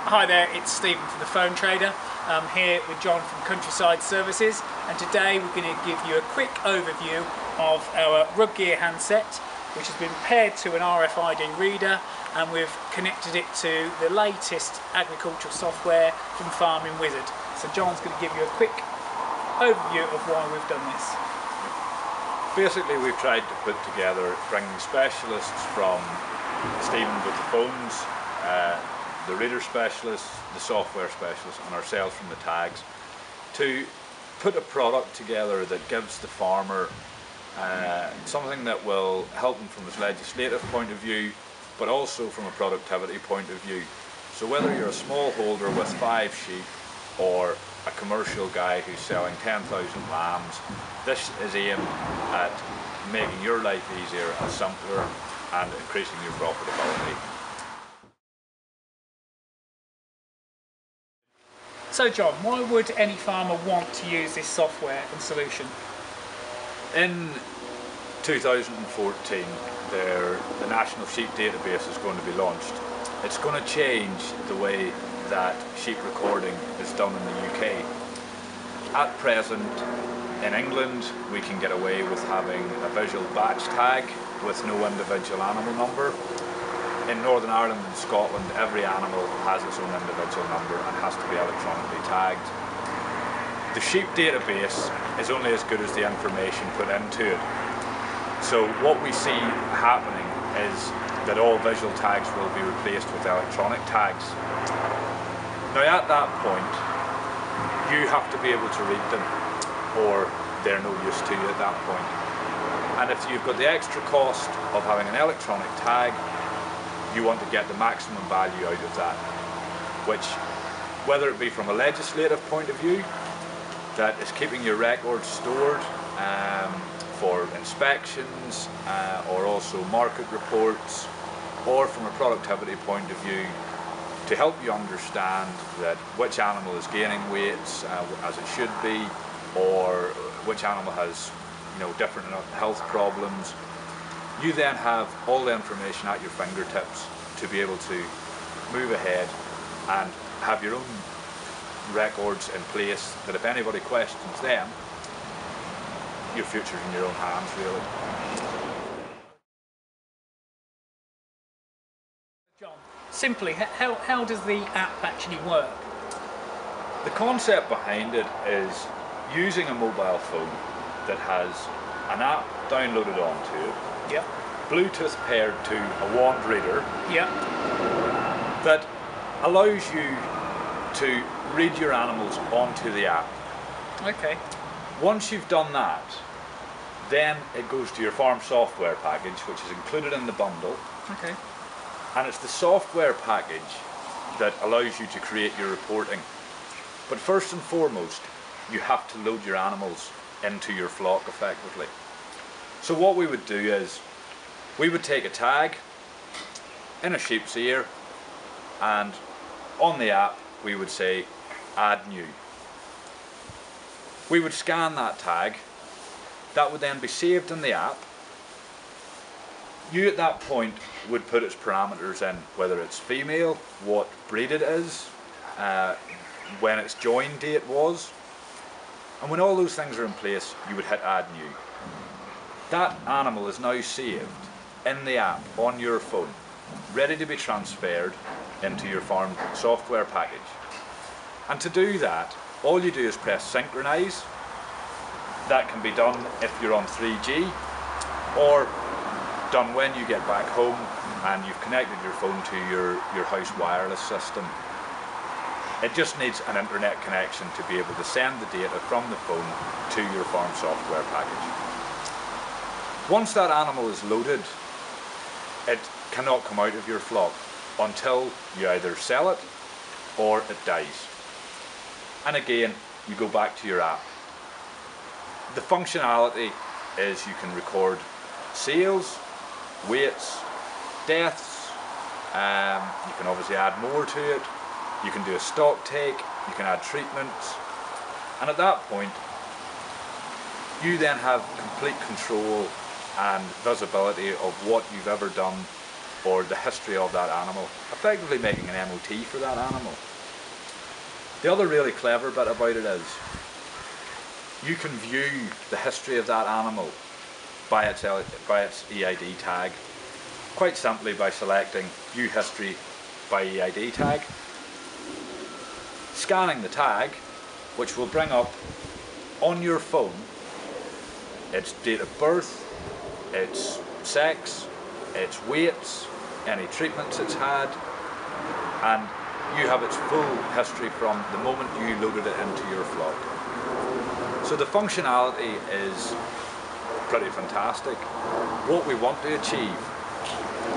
Hi there, it's Stephen from the Phone Trader. I'm here with John from Countryside Services, and today we're going to give you a quick overview of our rug gear handset, which has been paired to an RFID reader, and we've connected it to the latest agricultural software from FarmWizard. So John's going to give you a quick overview of why we've done this. Basically, we've tried to put together, bringing specialists from Stephen with the phones, the reader specialists, the software specialists, and ourselves from the tags, to put a product together that gives the farmer something that will help him from his legislative point of view, but also from a productivity point of view. So whether you're a smallholder with 5 sheep or a commercial guy who's selling 10,000 lambs, this is aimed at making your life easier and simpler and increasing your profitability. So John, why would any farmer want to use this software and solution? In 2014, the National Sheep Database is going to be launched. It's going to change the way that sheep recording is done in the UK. At present, in England, we can get away with having a visual batch tag with no individual animal number. In Northern Ireland and Scotland, every animal has its own individual number and has to be electronically tagged. The sheep database is only as good as the information put into it. So what we see happening is that all visual tags will be replaced with electronic tags. Now at that point, you have to be able to read them, or they're no use to you at that point. And if you've got the extra cost of having an electronic tag, you want to get the maximum value out of that, which, whether it be from a legislative point of view, that is keeping your records stored for inspections or also market reports, or from a productivity point of view, to help you understand that which animal is gaining weights as it should be, or which animal has different health problems. You then have all the information at your fingertips to be able to move ahead and have your own records in place that if anybody questions them, your future's in your own hands, really. John, simply, how does the app actually work? The concept behind it is using a mobile phone that has an app downloaded onto it, Yep. Bluetooth paired to a wand reader, Yep. that allows you to read your animals onto the app. Okay. Once you've done that, then it goes to your farm software package, which is included in the bundle. Okay. And it's the software package that allows you to create your reporting. But first and foremost, you have to load your animals into your flock effectively. So what we would do is, we would take a tag in a sheep's ear, and on the app we would say add new. We would scan that tag, that would then be saved in the app. You at that point would put its parameters in, whether it's female, what breed it is, when its join date was, and when all those things are in place, you would hit add new. That animal is now saved in the app on your phone, ready to be transferred into your farm software package. And to do that, all you do is press synchronize. That can be done if you're on 3G, or done when you get back home and you've connected your phone to your house wireless system. It just needs an internet connection to be able to send the data from the phone to your farm software package. Once that animal is loaded, it cannot come out of your flock until you either sell it or it dies. And again, you go back to your app. The functionality is you can record sales, weights, deaths, you can obviously add more to it, you can do a stock take, you can add treatments, and at that point you then have complete control and visibility of what you've ever done or the history of that animal, effectively making an MOT for that animal. The other really clever bit about it is you can view the history of that animal by its EID tag, quite simply by selecting View History by EID tag, scanning the tag, which will bring up on your phone its date of birth, its sex, its weights, any treatments it's had, and you have its full history from the moment you loaded it into your flock. So the functionality is pretty fantastic. What we want to achieve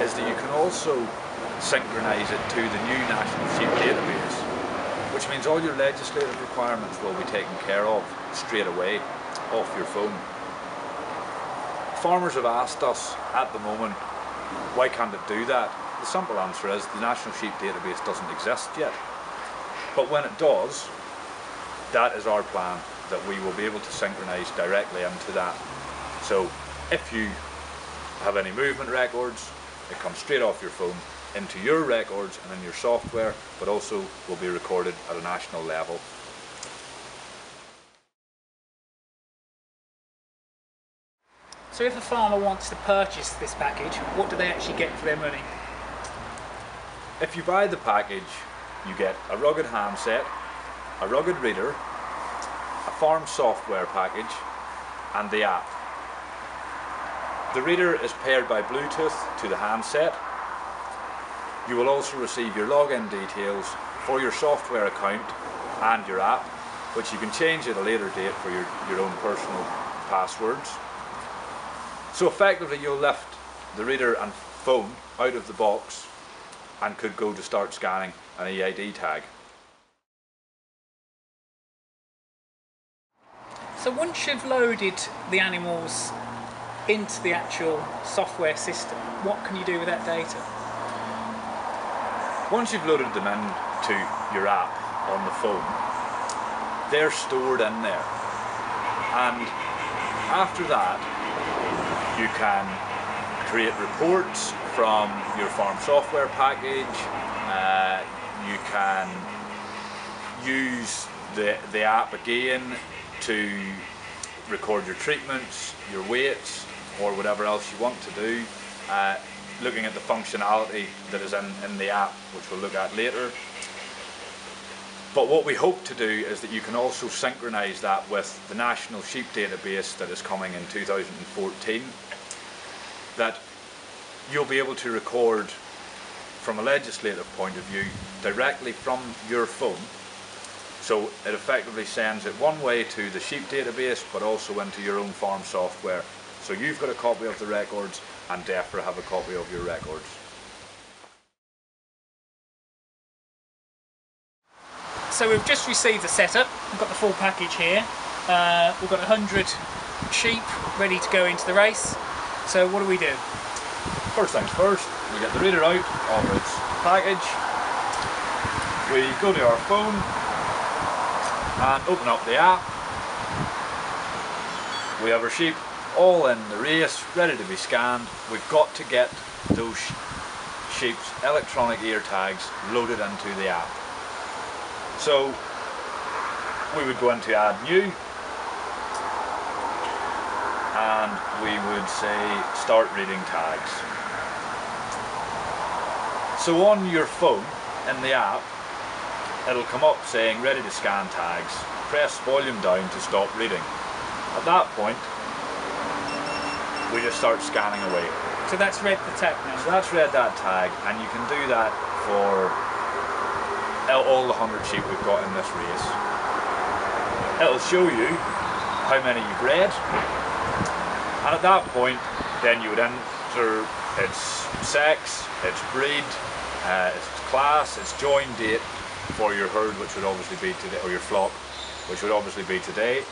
is that you can also synchronise it to the new National Sheep Database, which means all your legislative requirements will be taken care of straight away off your phone. Farmers have asked us at the moment, why can't it do that? The simple answer is the National Sheep Database doesn't exist yet. But when it does, that is our plan, that we will be able to synchronise directly into that. So if you have any movement records, it comes straight off your phone into your records and in your software, but also will be recorded at a national level. So if a farmer wants to purchase this package, what do they actually get for their money? If you buy the package, you get a rugged handset, a rugged reader, a farm software package, and the app. The reader is paired by Bluetooth to the handset. You will also receive your login details for your software account and your app, which you can change at a later date for your own personal passwords. So effectively you'll lift the reader and phone out of the box and could go to start scanning an EID tag. So once you've loaded the animals into the actual software system, what can you do with that data? Once you've loaded them into your app on the phone, they're stored in there. And after that, you can create reports from your farm software package. You can use the app again to record your treatments, your weights, or whatever else you want to do, looking at the functionality that is in the app, which we'll look at later. But what we hope to do is that you can also synchronise that with the National Sheep Database that is coming in 2014, that you'll be able to record from a legislative point of view directly from your phone. So it effectively sends it one way to the sheep database, but also into your own farm software. So you've got a copy of the records and DEFRA have a copy of your records. So we've just received the setup. We've got the full package here. We've got 100 sheep ready to go into the race. So what do we do? First things first, we get the reader out of its package. We go to our phone and open up the app. We have our sheep all in the race, ready to be scanned. We've got to get those sheep's electronic ear tags loaded into the app. So we would go into Add New and we would say Start Reading Tags. So on your phone in the app, it'll come up saying ready to scan tags. Press volume down to stop reading. At that point, we just start scanning away. So that's read the tag now? So that's read that tag, and you can do that for all the 100 sheep we've got in this race. It'll show you how many you've read, and at that point, then you would enter its sex, its breed, its class, its join date for your herd, which would obviously be today, or your flock, which would obviously be today.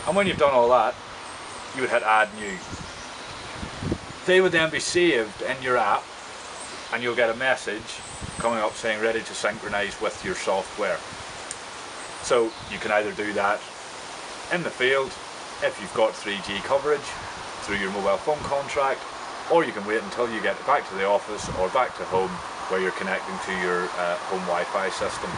And when you've done all that, you would hit Add New. They would then be saved in your app, and you'll get a message coming up saying ready to synchronize with your software. So you can either do that in the field if you've got 3G coverage through your mobile phone contract, or you can wait until you get back to the office or back to home where you're connecting to your home Wi-Fi system.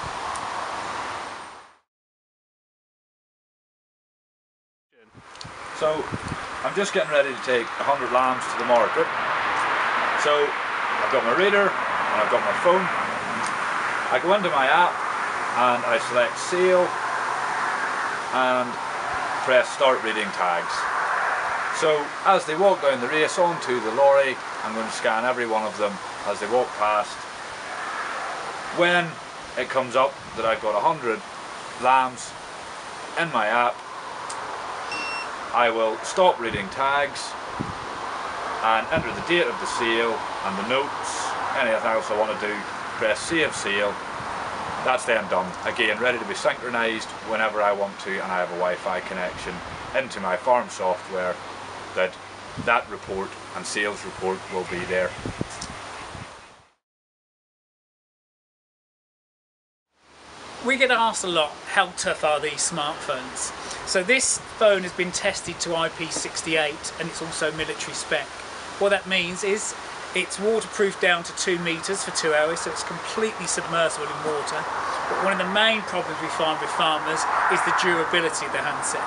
So I'm just getting ready to take 100 lambs to the market. So I've got my reader and I've got my phone. I go into my app and I select sale and press start reading tags. So as they walk down the race onto the lorry, I'm going to scan every one of them as they walk past. When it comes up that I've got 100 lambs in my app, I will stop reading tags and enter the date of the sale and the notes, anything else I want to do, press save sale. That's then done. Again, ready to be synchronized whenever I want to, and I have a Wi-Fi connection into my farm software that report and sales report will be there. We get asked a lot, how tough are these smartphones? So this phone has been tested to IP68 and it's also military spec. What that means is it's waterproof down to 2 meters for 2 hours, so it's completely submersible in water. But one of the main problems we find with farmers is the durability of the handset.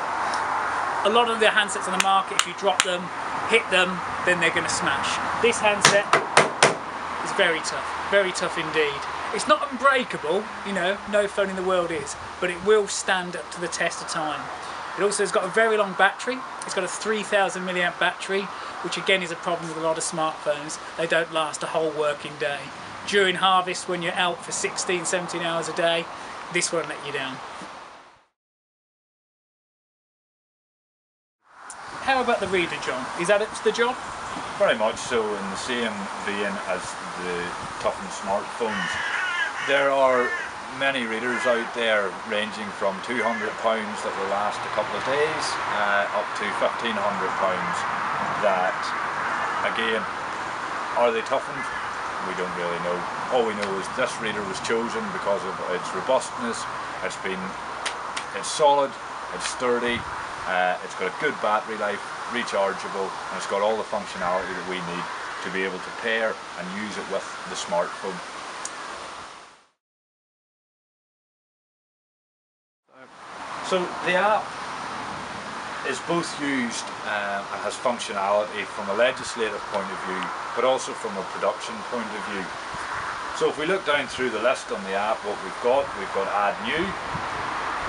A lot of the handsets on the market, if you drop them, hit them, then they're going to smash. This handset is very tough indeed. It's not unbreakable, you know, no phone in the world is, but it will stand up to the test of time. It also has got a very long battery. It's got a 3000 milliamp battery, which again is a problem with a lot of smartphones. They don't last a whole working day. During harvest, when you're out for 16, 17 hours a day, this won't let you down. How about the reader, John? Is that up to the job? Very much so, in the same vein as the TOUGHPHONE smartphones. There are many readers out there ranging from £200 that will last a couple of days up to £1,500 that, again, are they toughened? We don't really know. All we know is this reader was chosen because of its robustness. It's solid, it's sturdy, it's got a good battery life, rechargeable, and it's got all the functionality that we need to be able to pair and use it with the smartphone. So the app is both used and has functionality from a legislative point of view, but also from a production point of view. So if we look down through the list on the app, what we've got add new,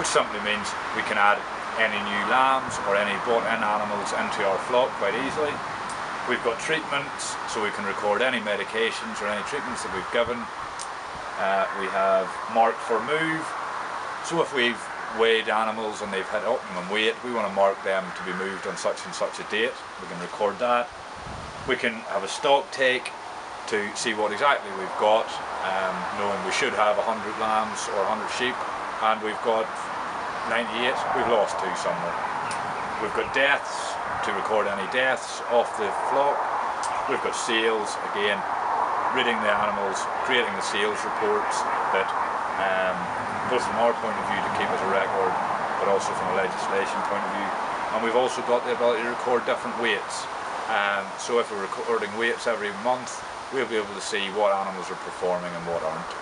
which simply means we can add any new lambs or any bought-in animals into our flock quite easily. We've got treatments, so we can record any medications or any treatments that we've given. We have mark for move, so if we've weighed animals and they've hit optimum weight, we want to mark them to be moved on such and such a date. We can record that. We can have a stock take to see what exactly we've got, knowing we should have 100 lambs or 100 sheep, and we've got 98, we've lost 2 somewhere. We've got deaths, to record any deaths off the flock. We've got sales, again, reading the animals, creating the sales reports that both from our point of view to keep as a record, but also from a legislation point of view. And we've also got the ability to record different weights. So if we're recording weights every month, we'll be able to see what animals are performing and what aren't.